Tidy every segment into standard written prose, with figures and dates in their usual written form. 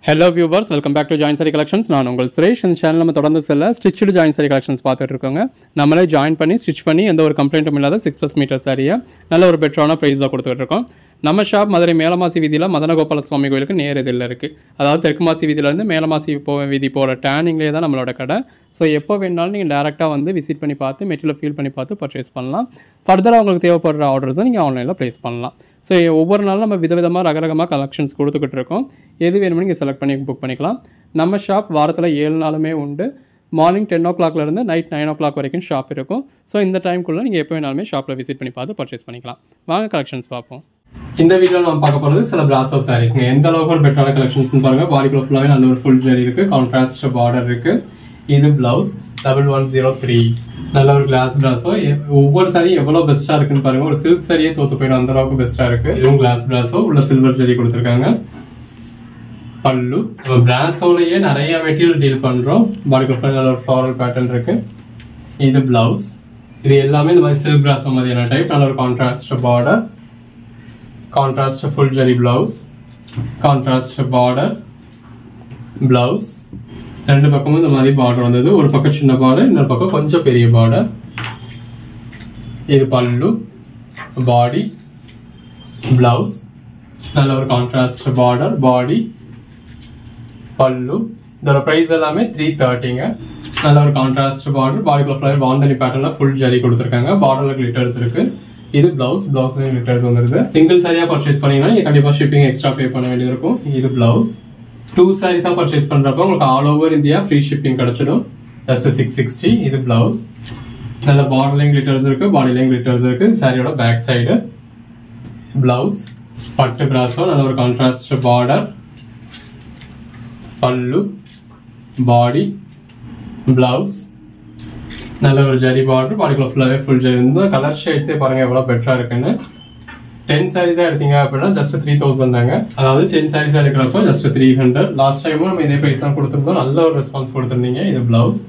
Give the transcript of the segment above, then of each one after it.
Hello viewers, welcome back to Joint Saree Collections. நான் உங்கள் சுரேஷ். இந்த சேனல் நம்ம தொடர்ந்து செல்ல ஸ்டிச்டு ஜாயின் சாரி கலெக்ஷன்ஸ் பார்த்துட்டு இருக்கோங்க. நம்மளே ஜாயின் பண்ணி ஸ்டிச் பண்ணி எந்த ஒரு கம்ப்ளைண்ட்டும் இல்லாத 6+ மீட்டர் சாரியை நல்ல ஒரு பெட்டரான ப்ரைஸில் கொடுத்துட்டு இருக்கோம். நம்ம ஷாப் மதுரை மேலமாசி வீதியில் மதனகோபால சுவாமி கோயிலுக்கு நேர் எதிரில் இருக்குது. அதாவது தெற்கு மாசி வீதியிலேருந்து மேலமாசி வீதி போகிற டேர்னிங்லேயே தான் நம்மளோட கடை. ஸோ எப்போ வேணாலும் நீங்கள் டேரெக்டாக வந்து விசிட் பண்ணி பார்த்து மெட்டீரியல் ஃபீல் பண்ணி பார்த்து பர்ச்சேஸ் பண்ணலாம். ஃபர்தராக உங்களுக்கு தேவைப்படுற ஆர்டர்ஸை நீங்கள் ஆன்லைனில் ப்ளேஸ் பண்ணலாம். ஸோ ஒவ்வொரு நாளும் நம்ம விதவிதமாக ரகரகமாக கலெக்ஷன்ஸ் கொடுத்துக்கிட்டு இருக்கோம். எது வேணுமோ நீங்கள் செலக்ட் பண்ணி புக் பண்ணிக்கலாம். நம்ம ஷாப் வாரத்தில் 7 நாளுமே உண்டு. மார்னிங் 10 o'clockலேருந்து நைட் 9 o'clock வரைக்கும் ஷாப் இருக்கும். ஸோ இந்த டைம்குள்ளே நீங்கள் எப்போ வேணாலுமே ஷாப்பில் விசிட் பண்ணி பார்த்து பர்ச்சேஸ் பண்ணிக்கலாம். வாங்க கலெக்ஷன்ஸ் பார்ப்போம். இந்த வீடியோவில் நம்ம பார்க்க போகிறது சில பிராசோ சாரீஸ்ங்க. எந்த அளவுக்கு ஒரு பெட்டரான கலெக்ஷன்ஸ்னு பாருங்கள். பாடிக்குள்ள ஃபுல்லாகவே நல்ல ஒரு ஃபுல் ஜரி இருக்குது, கான்ட்ராஸ்ட் பார்டர் இருக்குது. இது பிளவுஸ் 1103 நல்ல ஒரு கிளாஸ் பிராஸோ. ஒவ்வொரு சாரி எவ்வளோ பெஸ்ட்டாக இருக்குன்னு பாருங்கள். ஒரு சில்க் சாரியே தோற்று போயிடும், அந்த அளவுக்கு பெஸ்ட்டாக இருக்குது. இதுவும் கிளாஸ் பிராஸோ, உள்ள சில்வர் ஜரி கொடுத்துருக்காங்க. பல்லு நம்ம பிராஸோலயே நிறைய மெட்டீரியல் டீல் பண்ணுறோம். பாடிக்குள்ள நல்ல ஒரு ஃப்ளாரல் பேட்டர்ன் இருக்குது. இது பிளவுஸ். இது எல்லாமே இந்த மாதிரி சில்க் பிராஸோ மாதிரியான டைப். நல்ல ஒரு contrast border, contrast full zari blouse, contrast border blouse. ரெண்டு பக்கமும் இந்த மாதிரி பார்டர் வந்தது. ஒரு பக்கம் சின்ன பார்டர், இன்னொரு பக்கம் கொஞ்சம் பெரிய பார்டர். இது பல்லு, பாடி, பிளவுஸ். நல்ல ஒரு கான்ட்ராஸ்ட் பார்டர், பாடி, பல்லு. இதோட பிரைஸ் எல்லாமே 330ங்க. நல்ல ஒரு கான்ட்ராஸ்ட் பார்டர், பாடிக்குள்ள ஃபுல்லாக பாந்தனி பேட்டர்ல ஃபுல் ஜரி கொடுத்துருக்காங்க. பார்டர்ல கிளிட்டர்ஸ் இருக்கு. இது பிளவுஸ், பிளவுஸ்ல கிளிட்டர்ஸ் வந்துருது. சிங்கிள் சாரியா பர்ச்சேஸ் பண்ணீங்கன்னா நீங்க கண்டிப்பா ஷிப்பிங் எக்ஸ்ட்ரா பே பண்ண வேண்டியது இருக்கும். இது பிளவுஸ். 2 சாரீஸா பர்ச்சேஸ் பண்றப்ப உங்களுக்கு all over India free shipping கிடைச்சிடும். ஜஸ்ட் 660. இது பிளவுஸ். நல்ல பார்டர்லையும் கிளிட்டர்ஸ் இருக்கு, பாடிலையும் கிளிட்டர்ஸ் இருக்கு. சாரியோட பேக் சைடு. பிளவுஸ் பட்டு பிராஸோ, நல்ல ஒரு கான்ட்ராஸ்ட் பார்டர், பல்லு, பாடி, பிளவுஸ். நல்ல ஒரு ஜரி பார்டர், பாடிக்குள்ள ஃபுல்லாவே ஃபுல் ஜரி. இந்த கலர் ஷேட்ஸே பாருங்க எவ்வளவு பெட்டரா இருக்குன்னு. 10 சாரீஸா எடுத்தீங்க அப்படின்னா ஜஸ்ட் 3000 தாங்க. அதாவது 10 சாரீஸா எடுக்கிறப்போ ஜஸ்ட் 300. லாஸ்ட் டைமும் நம்ம இதே பிரைஸ் தான் கொடுத்துருந்தோம். நல்ல ஒரு ரெஸ்பான்ஸ் கொடுத்துருந்தீங்க. இது பிளவுஸ்.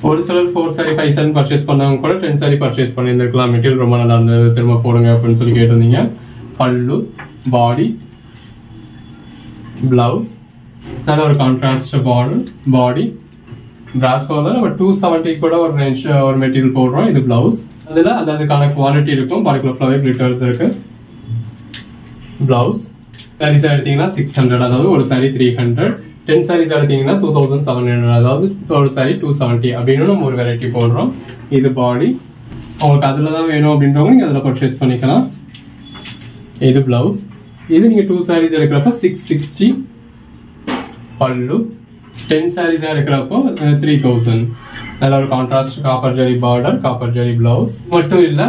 ஒரு சிலர் 4 சாரி 5 சாரி பர்ச்சேஸ் பண்ணவங்க கூட 10 சாரி பர்ச்சேஸ் பண்ணியிருந்திருக்கலாம். மெட்டீரியல் ரொம்ப நல்லா இருந்தது, திரும்ப போடுங்க அப்படின்னு சொல்லி கேட்டிருந்தீங்க. பல்லு, பாடி, பிளவுஸ். நல்ல ஒரு கான்ட்ராஸ்ட் பார்டர், பாடி. பிராஸோல நம்ம 270 கூட ஒரு ரேஞ்ச் ஒரு மெட்டீரியல் போடுறோம். இது பிளவுஸ். அதுல அதுக்கான குவாலிட்டி இருக்கும். பாடிக்குள்ள ஃபுல்லாவே கிளிட்டர்ஸ் இருக்கு. பிளவுஸ். சாரீஸ் எடுத்தீங்கன்னா 600, அதாவது ஒரு சாரி 300. 10 சாரீஸ் எடுத்தீங்கன்னா 2700, அதாவது ஒரு சாரி 270 அப்படின்னு நம்ம ஒரு வெரைட்டி போடுறோம். இது பாடி. உங்களுக்கு அதுல தான் வேணும் அப்படின்றவங்க நீங்க அதுல பர்ச்சேஸ் பண்ணிக்கலாம். இது பிளவுஸ். இது நீங்க 2 சாரீஸ் எடுக்கிறப்ப 660. பல்லு. 10 சாரீஸ் எடுக்கிறப்போ 3000. நல்ல ஒரு contrast copper zari border, copper zari blouse. மட்டும் இல்ல,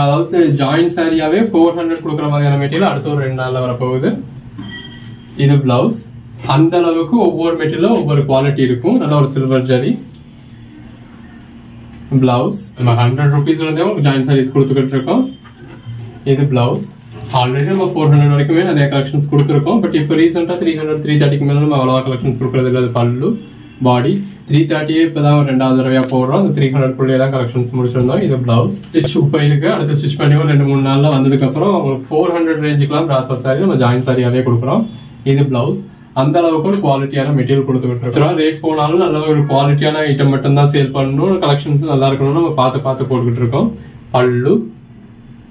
அதாவது ஜாயின் சாரியாவே 400 கொடுக்குற மாதிரியான மெட்டீரியல் அடுத்த ஒரு 2 நாள்ல வரப்போகுது. இது பிளவுஸ். அந்த அளவுக்கு ஒவ்வொரு மெட்டீரியலும் ஒவ்வொரு குவாலிட்டி இருக்கும். நல்ல ஒரு சில்வர் ஜரி பிளவுஸ். நம்ம 100 rupees இருந்தே உங்களுக்கு ஜாயின் சாரீஸ் கொடுத்துக்கிட்டு இருக்கோம். இது பிளவுஸ். ஆல்ரெடி நம்ம 400 வரைக்குமே நிறைய கலெக்ஷன்ஸ் கொடுத்துருக்கோம். பட் இப்போ ரீசெண்டா 300 330 மேல நம்ம அவ்வளவா கலெக்ஷன்ஸ் கொடுக்கறது இல்லை. பல்லு, பாடி. 330 இப்பதான் 2வது தடவையா போடுறோம். அந்த 300 குள்ளே தான் கலெக்ஷன்ஸ் முடிச்சிருந்தோம். இது பிளவுஸ். ஸ்டிச் இப்போ இருக்கு. அடுத்து ஸ்டிச் பண்ணி ஒரு 2-3 நாள்ல வந்ததுக்கு அப்புறம் உங்களுக்கு 400 ரேஞ்சுக்குலாம் பிராசோ சாரி நம்ம ஜாயின் சாரியாவே கொடுக்குறோம். இது பிளவுஸ். அந்த அளவுக்கு ஒரு குவாலிட்டியான மெட்டீரியல் கொடுத்துக்கிட்டு இருக்கோம். ரேட் போனாலும் நல்ல ஒரு குவாலிட்டியான ஐட்டம் மட்டும் தான் சேல் பண்ணணும். கலெக்ஷன்ஸ் நல்லா இருக்கணும்னு நம்ம பார்த்து போட்டுக்கிட்டு இருக்கோம். பல்லு,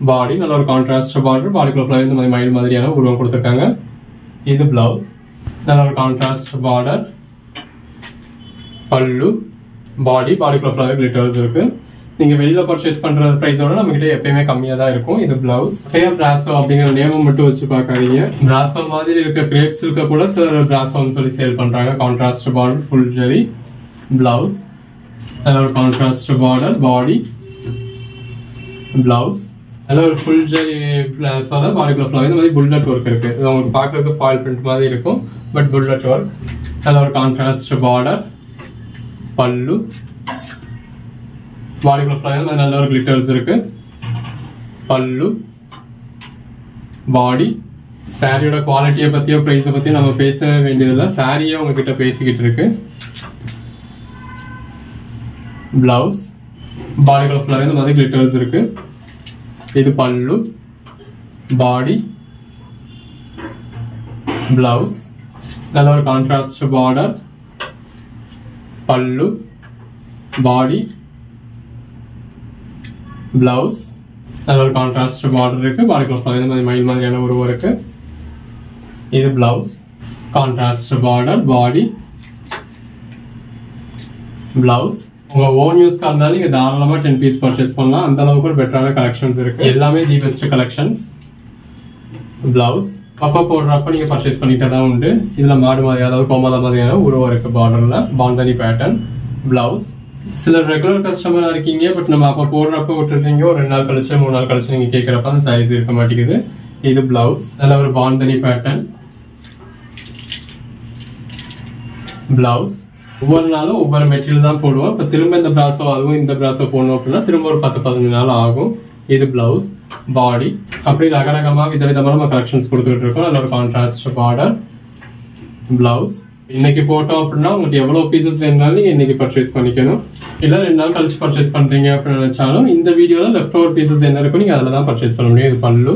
பாடி. நல்ல ஒரு கான்ட்ராஸ்ட் பார்டர், பாடிக்குள்ள இந்த மாதிரி மயில் மாதிரியான உருவம் கொடுத்துருக்காங்க. இது பிளவுஸ். நல்ல ஒரு கான்ட்ராஸ்ட் பார்டர், பல்லு, பாடி. பாடிக்குள்ள கிளிட்டர்ஸ் இருக்கு. நீங்க வெளியில பர்ச்சேஸ் பண்ற பிரைஸோட நம்ம கிட்ட எப்பயுமே கம்மியா தான் இருக்கும். இது பிளவுஸ். பிராசோ அப்படிங்கிற நேமம் மட்டும் வச்சு பார்க்காதீங்க. பிராசோ மாதிரி இருக்க கிரேப் சில்க கூட சில பிராசோன்னு சொல்லி சேல் பண்றாங்க. Contrast border, full zari, blouse. நல்ல ஒரு கான்ட்ராஸ்ட் பார்டர், பாடி, பிளவுஸ். நல்ல ஒரு ஃபுல் ஜரி பிளாஸோட பாடிக்குள்ள ஃபுல்லாக இந்த மாதிரி புல்லட் ஒர்க் இருக்கு. இது உங்களுக்கு பார்க்கறதுக்கு ஃபாயில் பிரிண்ட் மாதிரி இருக்கும், பட் புல்லட் ஒர்க். நல்ல ஒரு கான்ட்ராஸ்ட் பார்டர், பல்லு, பாடிக்குள்ள ஃபுல்லாக நல்ல ஒரு கிளிட்டர்ஸ் இருக்கு. பல்லு, பாடி. சாரியோட குவாலிட்டியை பத்தியோ பிரைஸை பத்தியோ நம்ம பேச வேண்டியதில்லை. சாரியே உங்ககிட்ட பேசிக்கிட்டு இருக்கு. பிளவுஸ். பாடிக்குள்ள ஃபுல்லாக இந்த மாதிரி கிளிட்டர்ஸ் இருக்கு. இது பல்லு, பாடி, பிளவுஸ். நல்ல ஒரு கான்ட்ராஸ்ட் பார்டர், பல்லு, பாடி, பிளவுஸ். நல்ல ஒரு கான்ட்ராஸ்ட் பார்டர் இருக்கு, பாடிக்குள்ள ஃப்ளவர் இந்த மாதிரி மயில் மாதிரியான உருவம் இருக்கு. இது பிளவுஸ், கான்ட்ராஸ்ட் பார்டர், பாடி, பிளவுஸ். உங்க ஓன் யூஸ்க்கா இருந்தாலும் நீங்க தாராளமா 10 பீஸ் பர்ச்சேஸ் பண்ணலாம். அந்த அளவுக்கு ஒரு பெட்டரான கலெக்ஷன்ஸ் இருக்கு. எல்லாமே தி பெஸ்ட் கலெக்ஷன்ஸ். பிளவுஸ் அப்பா போடுறப்ப நீங்க பர்ச்சேஸ் பண்ணிட்டே தான் உண்டு. இதுல மாடு மாதிரி அதாவது கோமாதா மாதிரியான உருவம் இருக்கு பார்டர்ல, பாந்தனி பேட்டர்ன். பிளவுஸ் சிலர் ரெகுலர் கஸ்டமரா இருக்கீங்க, பட் நம்ம அப்ப போடுறப்ப விட்டுறீங்க, ஒரு 2 நாள் கழிச்சு 3 நாள் கழிச்சு நீங்க கேட்கறப்ப அந்த சைஸ் இருக்க மாட்டேங்குது. இது பிளவுஸ், நல்ல ஒரு பாந்தனி பேட்டர்ன். பிளவுஸ் ஒவ்வொரு நாளும் ஒவ்வொரு மெட்டீரியல் தான் போடுவோம். இப்போ திரும்ப இந்த பிராஸோ அதுவும் இந்த பிராஸோ போடணும் அப்படின்னா திரும்ப ஒரு 10-15 நாள் ஆகும். இது பிளவுஸ், பாடி. அப்படி ரகரகமா விதவிதமா நம்ம கலெக்ஷன்ஸ் கொடுத்துட்டு இருக்கோம். நல்ல ஒரு கான்ட்ராஸ்ட் பார்டர், பிளவுஸ். இன்னைக்கு போட்டோம் அப்படின்னா உங்களுக்கு எவ்வளவு பீசஸ் வேணும்னாலும் நீங்க இன்னைக்கு பர்ச்சேஸ் பண்ணிக்கணும். இல்ல 2 நாள் கழிச்சு பர்ச்சேஸ் பண்றீங்க அப்படின்னு நினைச்சாலும் இந்த வீடியோல லெஃப்ட் ஓவர் பீசஸ் என்ன இருக்கும் நீங்க அதில் தான் பர்ச்சேஸ் பண்ண முடியும். இது பல்லு,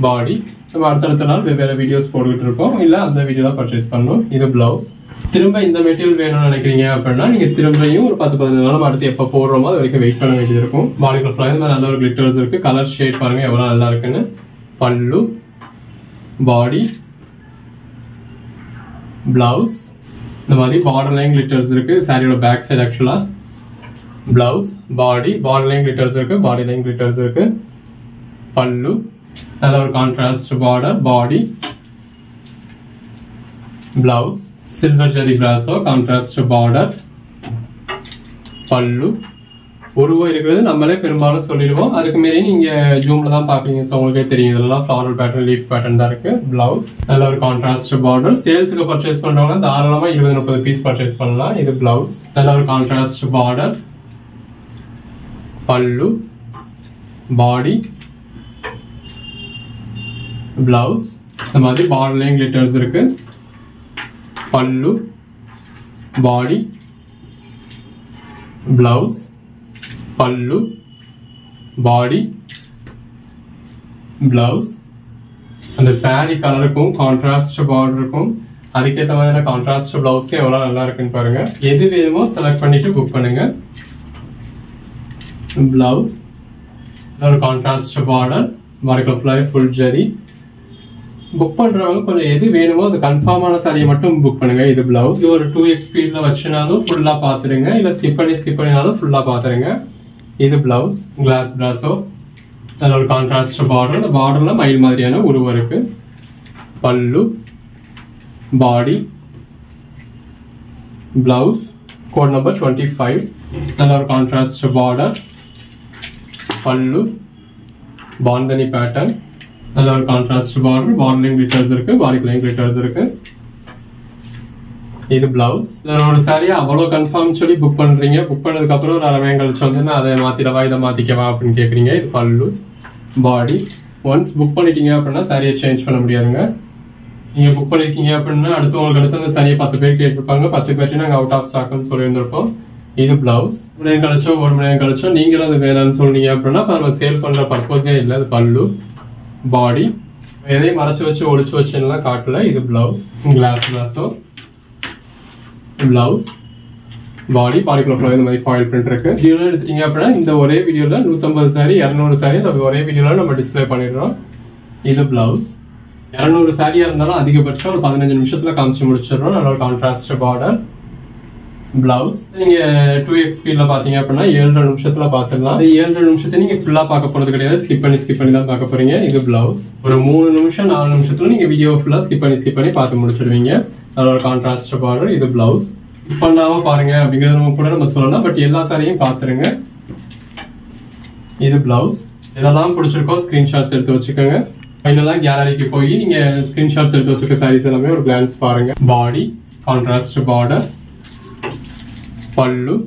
பாடி. நம்ம அடுத்தடுத்த நாள் வெவ்வேறு வீடியோஸ் போட்டுக்கிட்டு இருக்கோம், இல்ல அந்த வீடியோல பர்ச்சேஸ் பண்ணணும். இது பிளவுஸ். திரும்ப இந்த மெட்டீரியல் வேணும்னு நினைக்கிறீங்க அப்படின்னா நீங்க திரும்பியும் ஒரு 10-15 நாள் அடுத்து எப்ப போடுறோமோ அது வரைக்கும் வெயிட் பண்ண வேண்டியது இருக்கும். பாடிக்குள்ள ஃப்ளவர் நல்ல ஒரு கிளிட்டர்ஸ் இருக்கு. கலர் ஷேட் பாருங்க எவ்வளவு நல்லா இருக்குன்னு. பல்லு, பாடி, பிளவுஸ். இந்த மாதிரி பார்டர் லைன் கிளிட்டர்ஸ் இருக்கு. சாரியோட பேக் சைடு ஆக்சுவலா பிளவுஸ், பாடி, பார்டர் லைன் கிளிட்டர்ஸ் இருக்கு, பாடி லைன் கிளிட்டர்ஸ் இருக்கு. பல்லு நல்ல ஒரு கான்ட்ராஸ்ட் பார்டர், பாடி, பிளவுஸ். சில்வர் ஜெரி பிராஸோ, கான்ட்ராஸ்ட் பார்டர், பல்லு. உருவம் இருக்கிறது நம்மளே பெரும்பாலும் சொல்லிடுவோம். அதுக்கு மாரி நீங்க ஜூம்ல தான் பாக்குறீங்க, உங்களுக்கே தெரியும். இதெல்லாம் ஃபிளாரல் பேட்டர்ன், லீஃப் பேட்டர்ன் தான் இருக்கு. பிளவுஸ் நல்ல ஒரு கான்ட்ராஸ்ட் பார்டர். சேல்ஸுக்கு பர்ச்சேஸ் பண்றவங்க தாராளமா 20-30 பீஸ் பர்ச்சேஸ் பண்ணலாம். இது பிளவுஸ், நல்ல ஒரு கான்ட்ராஸ்ட் பார்டர், பல்லு, பாடி, பிளவுஸ். இந்த மாதிரி பார்டர்லயும் கிளிட்டர்ஸ் இருக்கு. பல்லு, body, blouse, pallu, body, blouse. அந்த சாரி கலருக்கும் கான்ட்ராஸ்ட் பார்டருக்கும் அதுக்கேற்ற மாதிரியான கான்ட்ராஸ்ட் பிளவுஸ்க்கு எவ்வளவு நல்லா இருக்குன்னு பாருங்க. எது வேணுமோ செலக்ட் பண்ணிட்டு புக் பண்ணுங்க. பிளவுஸ் ஒரு கான்ட்ராஸ்ட் பார்டர், பாடிக்குள்ள ஃப்ளவர், ஃபுல் ஜரி. புக் பண்றவங்க கொஞ்சம் எது வேணுமோ அது கன்ஃபார்மான சாரியை மட்டும் புக் பண்ணுங்க. இது பிளவுஸ். இது ஒரு 2x ஸ்பீட்ல வச்சுனாலும் ஃபுல்லா பாத்துருங்க, இல்ல ஸ்கிப் பண்ணினாலும் ஃபுல்லா பாத்துருங்க. இது பிளவுஸ், கிளாஸ் பிராஸோ. நல்ல ஒரு கான்ட்ராஸ்ட் பார்டர். அந்த பார்டர்ல மயில் மாதிரியான உருவம் இருக்கு. பல்லு, பாடி, பிளவுஸ். Code number 25. நல்ல ஒரு கான்ட்ராஸ்ட் பார்டர், பல்லு, பாந்தனி பேட்டர்ன். நல்ல ஒரு கான்ட்ராஸ்ட் பார்டர், பார்டர்லயும் கிளிட்டர்ஸ் இருக்கு, பாடிக்குள்ளயும் கிளிட்டர்ஸ் இருக்கு. இது பிளவுஸ். ஒரு சாரியா அவ்வளவு கன்ஃபார்ம் சொல்லி புக் பண்றீங்க. புக் பண்ணதுக்கு அப்புறம் ஒரு 1/2 மணி கழிச்சு வந்து அதை மாத்திடவா இதை மாத்திக்கவா அப்படின்னு கேக்குறீங்க. இது பல்லு, பாடி. ஒன்ஸ் புக் பண்ணிட்டீங்க அப்படின்னா சாரியை சேஞ்ச் பண்ண முடியாதுங்க. நீங்க புக் பண்ணிருக்கீங்க அப்படின்னா அடுத்து உங்களுக்கு அடுத்து அந்த சாரியை 10 பேர் கேட்டிருப்பாங்க. 10 பேர்ட்டு நாங்க அவுட் ஆஃப் ஸ்டாக்னு சொல்லியிருந்திருப்போம். இது பிளவுஸ். 1 மணி கழிச்சோ 1 மணி கழிச்சோ நீங்களும் அது வேணாம்னு சொன்னீங்க அப்படின்னா நம்ம சேல் பண்ற பர்பஸே இல்லை. அது பல்லு, பாடி. எதையும் மறைச்சு வச்சு ஒளிச்சு வச்சுலாம் காட்டல. இது பிளவுஸ், கிளாஸ் பிராஸோ. பிளவுஸ், பாடி, பாடிக்குள்ள ஃப்ளவர் இந்த மாதிரி ஃபாயில் பிரிண்ட் இருக்கு. வீடியோல எடுத்துட்டீங்க அப்படின்னா இந்த ஒரே வீடியோல 150 சாரி 200 சாரி ஒரே வீடியோல நம்ம டிஸ்பிளே பண்ணிடுறோம். இது பிளவுஸ். 200 சாரியா இருந்தாலும் அதிகபட்சம் ஒரு 15 நிமிஷத்துல காமிச்சு முடிச்சிடுறோம். நல்ல ஒரு கான்ட்ராஸ்ட் பார்டர், பிளவுஸ். நீங்க 2x ஸ்பீட்ல பாத்தீங்க அப்படின்னா 7.5 நிமிஷத்துல பாத்துடலாம். 7.5 நிமிஷத்தை நீங்க ஃபுல்லா பார்க்க போறது கிடையாது, ஸ்கிப் பண்ணி தான் பார்க்க போறீங்க. இது பிளவுஸ். ஒரு 3 நிமிஷம் 4 நிமிஷத்துல நீங்க வீடியோ ஃபுல்லா ஸ்கிப் பண்ணி பார்த்து முடிச்சிடுவீங்க. நல்ல ஒரு கான்ட்ராஸ்ட் பார்டர். இது பிளவுஸ். ஸ்கிப் பண்ணாம பாருங்க அப்படிங்கறது நம்ம கூட நம்ம சொல்லலாம், பட் எல்லா சாரியும் பாத்துருங்க. இது பிளவுஸ். இதெல்லாம் பிடிச்சிருக்கோம் ஸ்கிரீன்ஷாட்ஸ் எடுத்து வச்சுக்கோங்க. ஃபைனலா கேலரிக்கு போய் நீங்க ஸ்கிரீன்ஷாட்ஸ் எடுத்து வச்சுக்க சாரீஸ் எல்லாமே ஒரு கிளான்ஸ் பாருங்க. பாடி, கான்ட்ராஸ்ட் பார்டர், பல்லு.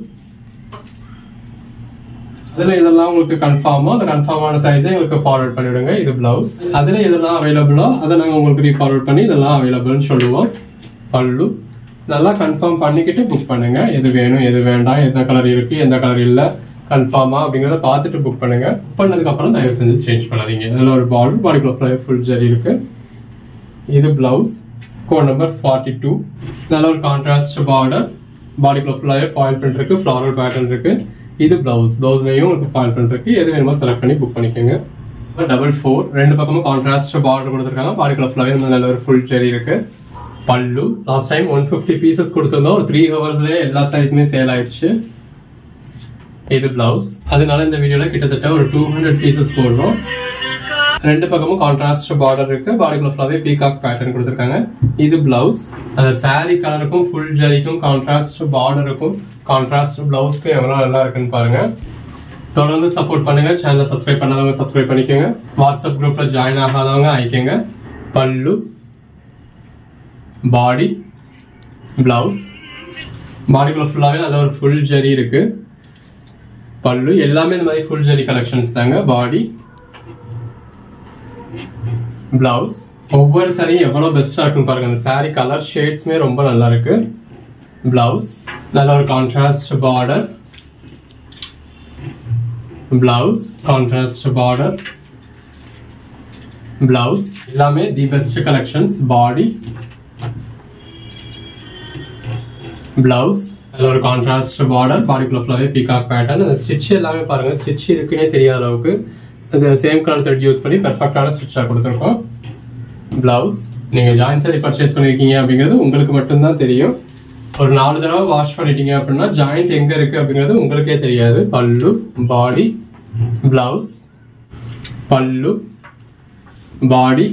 அதுல இதெல்லாம் உங்களுக்கு கன்ஃபார்மோ அந்த கன்ஃபார்மான சைஸை உங்களுக்கு ஃபார்வர்ட் பண்ணிவிடுங்க. இது பிளவுஸ். அதுல எதெல்லாம் அவைலபிளோ அதை நாங்க உங்களுக்கு ரீஃபார்வர்ட் பண்ணி இதெல்லாம் அவைலபிள்னு சொல்லுவோம். பல்லு. இதெல்லாம் கன்ஃபார்ம் பண்ணிக்கிட்டு புக் பண்ணுங்க. எது வேணும் எது வேண்டாம், எந்த கலர் இருக்கு எந்த கலர் இல்ல, கன்ஃபார்மா அப்படிங்கறத பார்த்துட்டு புக் பண்ணுங்க. புக் பண்ணதுக்கு அப்புறம் தயவு செஞ்சு சேஞ்ச் பண்ணாதீங்க. இதுல ஒரு பாடிக்குள்ள ஃபுல் ஜரி இருக்கு. இது பிளவுஸ். Code number 42. நல்ல ஒரு கான்ட்ராஸ்ட் பார்டர், பாடிக்குள்ள ஃபுல்லாகவே ஃபாயில் பிரிண்ட் இருக்கு, ஃப்ளாரல் பேட்டர்ன் இருக்கு. இது பிளவுஸ்லயும் உங்களுக்கு ஃபாயில் பிரிண்ட் இருக்கு. எது வேணுமோ செலக்ட் பண்ணி புக் பண்ணிக்கோங்க. 4 ரெண்டு பக்கமும் கான்ட்ராஸ்ட் பார்டர் கொடுத்துருக்காங்க. பாடிக்குள்ள ஃபுல்லாகவே நல்ல ஒரு ஃபுல் ஜெரி இருக்கு. பல்லு லாஸ்ட் டைம் 150 பீசஸ் கொடுத்துருந்தோம். ஒரு 3 ஹவர்ஸ்லயே எல்லா சைஸுமே சேல் ஆயிடுச்சு. இது பிளவுஸ். அதனால இந்த வீடியோல கிட்டத்தட்ட ஒரு 200 பீசஸ் போடுறோம். ரெண்டு பக்கமும் கான்ட்ராஸ்ட் பார்டர் இருக்கு. பாடிக்குள்ள ஃபுல்லாவே பீகாக் பேட்டர்ன் கொடுத்துருக்காங்க. இது பிளவுஸ். அந்த சாரி கலருக்கும் ஃபுல் ஜரிக்கும் கான்ட்ராஸ்ட் பார்டருக்கும் கான்ட்ராஸ்ட் பிளவுஸ்க்கும் எவ்வளவு நல்லா இருக்குன்னு பாருங்க. தொடர்ந்து சப்போர்ட் பண்ணுங்க. சேனலை சப்ஸ்கிரைப் பண்ணாதவங்க சப்ஸ்கிரைப் பண்ணிக்கோங்க. வாட்ஸ்அப் குரூப்ல ஜாயின் ஆகாதவங்க ஆயிக்கோங்க. பல்லு, பாடி, பிளவுஸ். பாடிக்குள்ள ஃபுல்லாவே நல்ல ஒரு ஃபுல் ஜரி இருக்கு. பல்லு எல்லாமே இந்த மாதிரி ஃபுல் ஜரி கலெக்ஷன்ஸ் தாங்க. பாடி, பிளவுஸ். ஒவ்வொரு சாரி எவ்வளவு பெஸ்டா இருக்குன்னு பாருங்க. அந்த சாரி கலர் ஷேட்ஸ்மே ரொம்ப நல்லா இருக்கு. பிளவுஸ் நல்ல ஒரு contrast border, blouse contrast border, blouse. எல்லாமே the best collections. Body, blouse நல்ல ஒரு கான்ட்ராஸ்ட் பார்டர், பாடிக்குள்ள ஃபுல்லாவே பீகாக் பேட்டர்ன். அந்த ஸ்டிச் எல்லாமே பாருங்க, ஸ்டிச் இருக்குன்னே தெரியாத அளவுக்கு அது சேம் கலர் த்ரெட் யூஸ் பண்ணி பெர்ஃபெக்டான ஸ்டிச்சா கொடுத்துருக்கோம். பிளவுஸ். நீங்க ஜாயின் சாரி பர்ச்சேஸ் பண்ணிருக்கீங்க அப்படிங்கிறது உங்களுக்கு மட்டும்தான் தெரியும். ஒரு 4 தடவை வாஷ் பண்ணிட்டீங்க அப்படின்னா ஜாயிண்ட் எங்க இருக்கு அப்படிங்கிறது உங்களுக்கே தெரியாது. பல்லு, body, blouse. Pallu, body,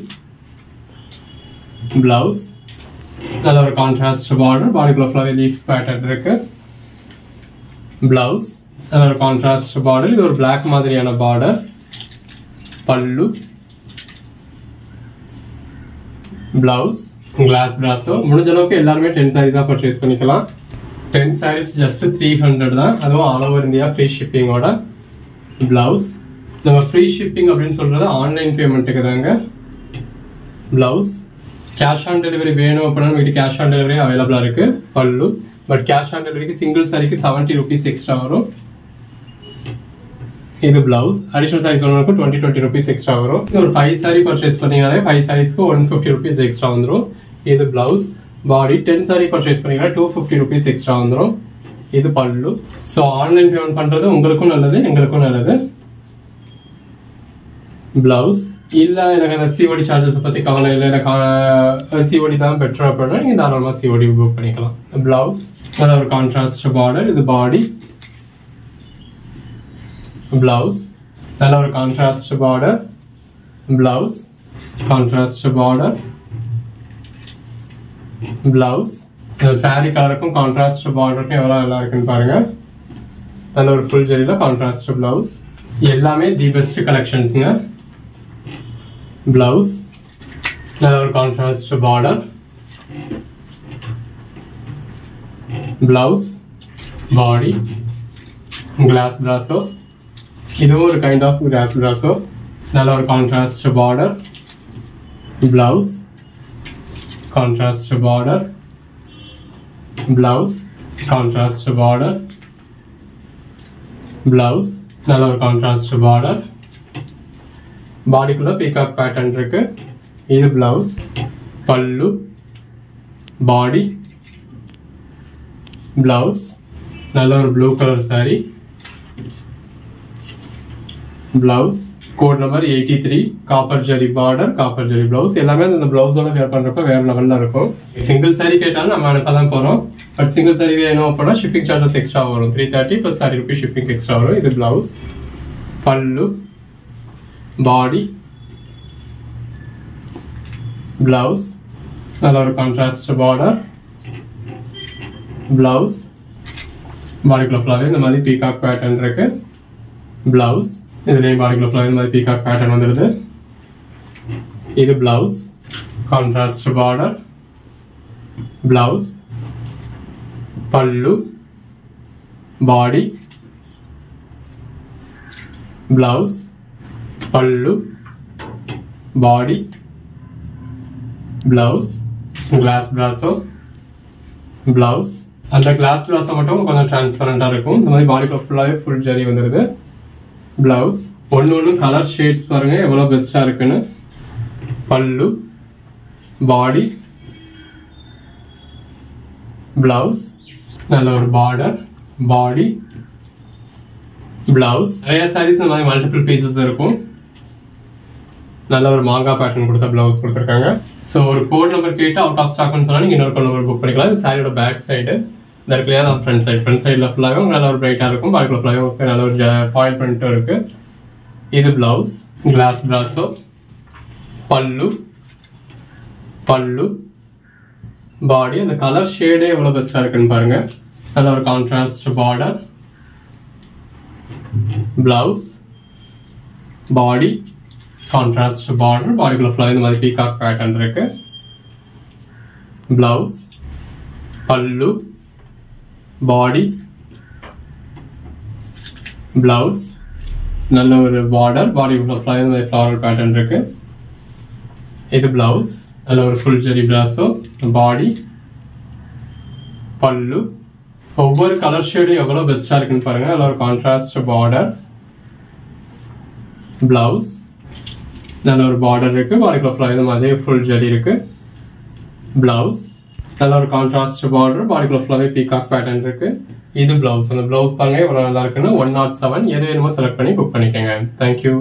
blouse. நல்ல ஒரு கான்ட்ராஸ்ட் பார்டர், பாடிக்குள்ள ஃபுல்லாவே லீஃப் பேட்டர்ன் இருக்கு. பிளவுஸ் நல்ல ஒரு கான்ட்ராஸ்ட் பார்டர். இது ஒரு பிளாக் மாதிரியான பார்டர். பல்லு, பிளவுஸ், கிளாஸ் பிராஸோ. முடிஞ்ச அளவுக்கு எல்லாருமே 10 சாரீஸா பர்ச்சேஸ் பண்ணிக்கலாம். 10 சாரீஸ் ஜஸ்ட் 300 தான். அதுவும் ஆல் ஓவர் இந்தியா ஃப்ரீ ஷிப்பிங்கோட. பிளவுஸ். நம்ம ஃப்ரீ ஷிப்பிங் அப்படின்னு சொல்றது ஆன்லைன் பேமெண்ட்டுக்கு தாங்க. பிளவுஸ். கேஷ் ஆன் டெலிவரி வேணும் அப்படின்னா வீட்டு கேஷ் ஆன் டெலிவரி அவைலபிளா இருக்கு. பல்லு. பட் கேஷ் ஆன் டெலிவரிக்கு சிங்கிள் சாரிக்கு 70 rupees எக்ஸ்ட்ரா வரும். இது பிளவுஸ். அடிஷனல் சாரீஸ் ஒன்றுக்கும் 20 rupees எக்ஸ்ட்ரா வரும். ஒரு 5 சாரி பர்ச்சேஸ் பண்ணீங்கனாலே 5 சாரீஸ்க்கு 150 rupees எக்ஸ்ட்ரா வந்துடும். இது பிளவுஸ். பாடி 10 சாரி பர்ச்சேஸ் பண்ணீங்கன்னா 250 rupees எக்ஸ்ட்ரா வந்துடும். இது பல்லு. ஸோ ஆன்லைன் பேமெண்ட் பண்றது உங்களுக்கும் நல்லது, எங்களுக்கும் நல்லது. பிளவுஸ். இல்ல எனக்கு அந்த சிஓடி சார்ஜஸ் பத்தி கவலை இல்லை, எனக்கு சிஓடி தான் பெட்டர் அப்படின்னா நீங்க தாராளமா சிஓடி புக் பண்ணிக்கலாம். பிளவுஸ். நல்ல ஒரு கான்ட்ராஸ்ட் பார்டர். இது பாடி, பிளவுஸ். நல்ல ஒரு contrast border, blouse, contrast border, blouse. Sari கலருக்கும் கான்ட்ராஸ்ட் பார்டருக்கும் எவ்வளவு நல்லா இருக்குன்னு பாருங்க. நல்ல ஒரு ஃபுல் ஜெரியில கான்ட்ராஸ்ட் பிளவுஸ். எல்லாமே தி பெஸ்ட் கலெக்ஷன்ஸ்ங்க. பிளவுஸ். நல்ல ஒரு contrast border, blouse, body, glass brasso. இதுவும் ஒரு கைண்ட் ஆஃப் கிளாஸ் பிராஸோ. நல்ல ஒரு contrast border, blouse, contrast border, blouse, contrast border, blouse. நல்ல ஒரு கான்ட்ராஸ்ட் பார்டர். பாடிக்குள்ள பீகாக் பேட்டர்ன் இருக்கு. இது பிளவுஸ். Pallu, body, blouse. நல்ல ஒரு blue colour sari. Blouse. Code number 83. Copper zari border, copper zari blouse. எல்லாமே அந்த பிளவுஸோட வேர் பண்றப்ப வேற லெவல்ல இருக்கும். சிங்கிள் சாரி கேட்டாலும் நம்ம அனுப்பதான் போறோம். பட் சிங்கிள் சாரி வேணும் அப்படின்னா ஷிப்பிங் சார்ஜஸ் எக்ஸ்ட்ரா வரும். 330 + 30 rupees ஷிப்பிங் எக்ஸ்ட்ரா வரும். இது பிளவுஸ். Pallu, body, blouse. நல்ல ஒரு கான்ட்ராஸ்ட் பார்டர், பிளவுஸ். பாடிக்குள்ள ஃபுல்லாவே இந்த மாதிரி பீகாக் பேட்டர்ன் இருக்கு. பிளவுஸ். இதுலயும் பாடிக்குள்ள ஃபுல்லாவே இந்த மாதிரி பீகாக் பேட்டர்ன் வந்துருது. இது blouse. Contrast border, blouse, pallu, body, blouse, pallu, body, blouse, class பிராஸோ, blouse. அந்த கிளாஸ் பிராஸோ மட்டும் கொஞ்சம் டிரான்ஸ்பரண்டா இருக்கும். இந்த மாதிரி பாடிக்குள்ள ஃபுல்லாவே ஃபுல் ஜரி வந்துருது. பிளவுஸ். ஒன்னு கலர் ஷேட்ஸ் பாருங்க எவ்வளவு பெஸ்டா இருக்குன்னு. பல்லு, பாடி, ப்ளவுஸ், நல்ல ஒரு பார்டர், பாடி, ப்ளவுஸ். நிறைய சாரீஸ் இந்த மாதிரி மல்டிபிள் பீசஸ் இருக்கும். நல்ல ஒரு மாங்கா பேட்டர்ன் கொடுத்த ப்ளவுஸ் கொடுத்துருக்காங்க. ஸோ ஒரு கோட் நம்பர் கேட்டு அவுட் ஆஃப் ஸ்டாக்னு சொன்னால் நீங்கள் இன்னொரு கோட் நம்பர் புக் பண்ணிக்கலாம். இது சாரியோட பேக் சைடு, இந்த இடத்துலயே தான் ஃப்ரண்ட் சைடில் ஃபுல்லாகவே நல்ல ஒரு பிரைட்டாக இருக்கும். பாடிக்குள்ள ஃபுல்லாகவே நல்ல ஒரு ஃபாயில் பண்ணிட்டு இருக்கு. இது ப்ளவுஸ், கிளாஸ் பிராஸோ, பல்லு, பாடி. அந்த கலர் ஷேடே எவ்வளோ பெஸ்ட்டாக இருக்குன்னு பாருங்க. நல்ல ஒரு கான்ட்ராஸ்ட் பார்டர், ப்ளவுஸ், பாடி, கான்ட்ராஸ்ட் பார்டர், பாடிக்குள்ள ஃபுல்லாக இந்த மாதிரி பீகாக் பேட்டர்ன் இருக்கு. ப்ளவுஸ், பல்லு, பாடி, ப்ளவுஸ், நல்ல ஒரு பார்டர், பாடிக்குள்ள ஃபுல்லாக இந்த மாதிரி ஃப்ளாரல் பேட்டர்ன் இருக்கு. இது ப்ளவுஸ், நல்ல ஒரு ஃபுல் ஜெரி பிராஸோ, பாடி, பல்லு. ஒவ்வொரு கலர் ஷேடும் எவ்வளோ பெஸ்ட்டாக இருக்குன்னு பாருங்க. நல்ல ஒரு கான்ட்ராஸ்ட் பார்டர், ப்ளவுஸ், நல்ல ஒரு பார்டர் இருக்கு. பாடிக்குள்ள ஃபுல்லாக இந்த மாதிரி ஃபுல் ஜெரி இருக்கு. ப்ளவுஸ், நல்ல ஒரு கான்ட்ராஸ்ட் பார்டர், பாடிக்குள்ள ஃபுல்லாகவே பீகாக் பேட்டர்ன் இருக்கு. இது ப்ளவுஸ். அந்த ப்ளவுஸ் பாருங்க எவ்வளோ நல்லா இருக்குன்னு. 107. எது வேணுமோ செலக்ட் பண்ணி புக் பண்ணிக்கோங்க. தேங்க்யூ.